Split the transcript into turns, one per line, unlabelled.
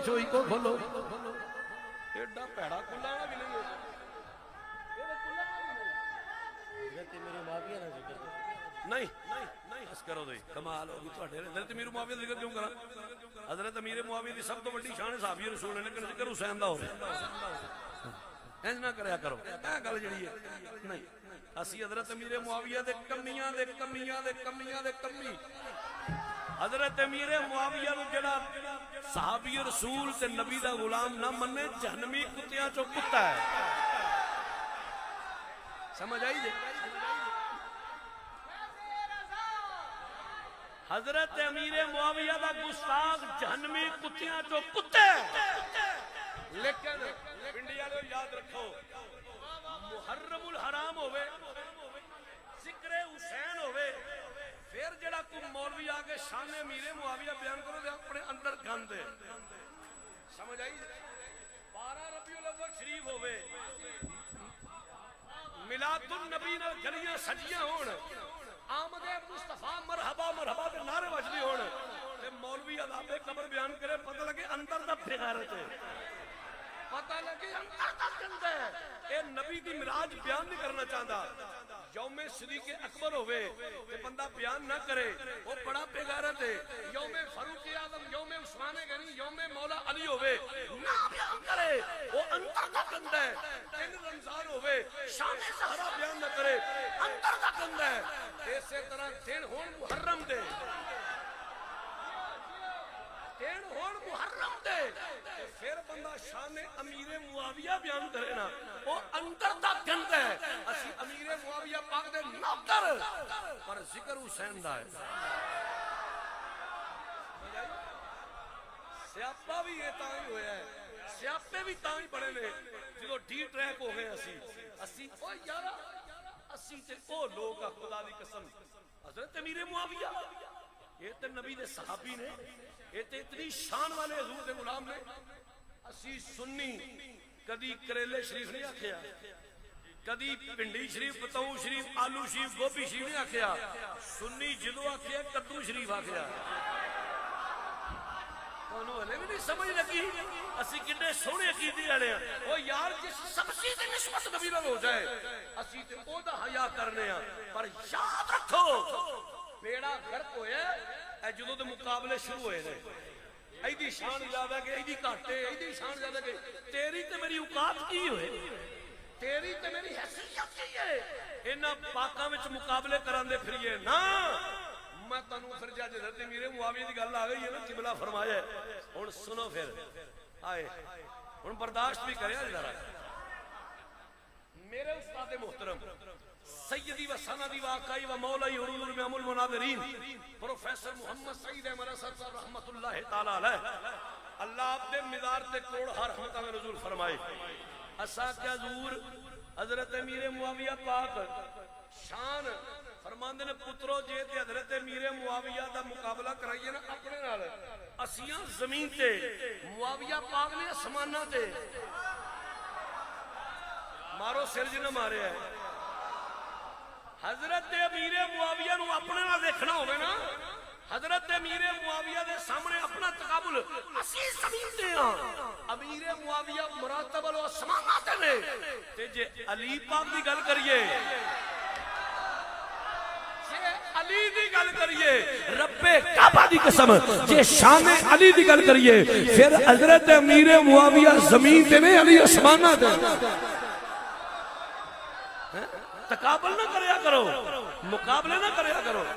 رسوئی کو کھولو ایڈا پیڑا کلا بھی نہیں ہے نہیں بس کرو دے کمال ہوگی تواڈے حضرت امیر معاویہ دا ذکر کیوں کراں حضرت امیر معاویہ دی سب تو بڑی شان صحابی رسول ہے لیکن ذکر حسین دا ہو انج نہ کریا کرو اے گل جڑی ہے نہیں اسی حضرت امیر معاویہ دے کمیاں دے کمیاں دے کمیاں دے کمی حضرت امیر معاویہ نو جڑا صحابی رسول تے نبی دا غلام نہ منے جہنمی کتیاں چوں کتا ہے سمجھ آئی جے حضرت امیر معاویہ دا گستاخ جہنمی کتیاں چوں کتے لیکن پنڈی والے یاد رکھو محرم الحرام ہوئے ذکر حسین ہوئے پھر جڑا کوئی مولوی آگے شان امیر معاویہ بیان کرو دے اپنے اندر گند ہے سمجھ آئی 12 ربیع الاول شریف ہوئے میلاد النبی نال گلیاں سجیاں ہون آمد مصطفیٰ مرحبا مرحبا دے نعرے وجدی ہون تے مولوی عذاب قبر بیان کرے پتہ لگے اندر دا بغیرت ہے پتہ لگے اندر دا گند ہے اے نبی دی معراج بیان نہیں کرنا چاہتا یوم صدیق اکبر ہوئے تے بندہ بیان نہ کرے وہ بڑا بغیرت ہے یوم فاروق اعظم یوم عثمان غنی یوم مولا علی ہوئے نہ بیان کرے وہ اندر دا گند ہے دن رمضان ہوئے شان زہرا بیان نہ کرے اندر دا گند ہے اسی طرح دن ہون محرم دے دن ہون محرم دے پھر بندہ شان امیر معاویہ بیان کرے نا وہ اندر دا گند ہے اسی امیر معاویہ پاک دے نوکر پر ذکر حسین دا ہے سیاپا بھی یہ تاں ہی ہویا ہے سیاپے بھی تاں ہی بڑے نے جدو ڈی ٹریک ہو گئے اسی او یارا اسی تے او لوگ خدا دی قسم حضرت امیر معاویہ یہ تے نبی دے صحابی نے یہ تے اتنی شان والے حضور دے غلام نے اسی سنی کدی کریلے شریف نہیں آکھیا کدی پنڈی شریف بتاؤ شریف آلو شریف گوبھی شریف نہیں آکھیا سنی جدو آکھیا کدو شریف آکھیا انہوں نے بھی نہیں سمجھ لگی اسی کنے سونے عقیدے والے ہیں او یار جس سبزی دی نسبت نبی نال ہو جائے اسی تے او دا حیا کرنے ہاں پر یاد رکھو بیڑا غرق ہویا اے جدوں دے مقابلے شروع ہوئے نے ایدی شان زیادہ کہ ایدی گھٹ ہے ایدی شان زیادہ کہ تیری تے میری اوقات کی ہوئے تیری تے میری حیثیت کی ہے انہاں پاکاں وچ مقابلے کراندے پھریے نا میں تانوں پھر جج حضرت امیر معاویہ دی گل آ گئی ہے نا قبلہ فرمایا ہے ہن سنو پھر آئے ہن برداشت بھی کریا ذرا میرے استاد محترم سیدی و سندی واقعی و مولائی عروض المعم المناظرین پروفیسر محمد سعید احمد اسد صاحب رحمت اللہ تعالی علیہ اللہ آپ دے مزار تے کروڑ رحمت میں نزول فرمائے اسا کیا حضور حضرت امیر معاویہ پاک شان فرماندے نے پترو جے تے حضرت امیر معاویہ دا مقابلہ کرائیے نا اپنے نال اسیاں زمین تے معاویہ پاک نے آسماناں تے مارو سر جنہ مارے ہے حضرت امیر معاویہ نو اپنے نال دیکھنا ہوگا نا حضرت امیر معاویہ دے سامنے اپنا تقابل اسی زمین تے ہاں امیر معاویہ مراتب الاسمانات نے تے جے علی پاک دی گل کریے علی دی گل کریے رب کعبہ دی قسم جے شان علی دی گل کریے پھر حضرت امیر معاویہ زمین تے نے علی آسمانات تقابل نہ کریا کرو مقابلے نہ کریا کرو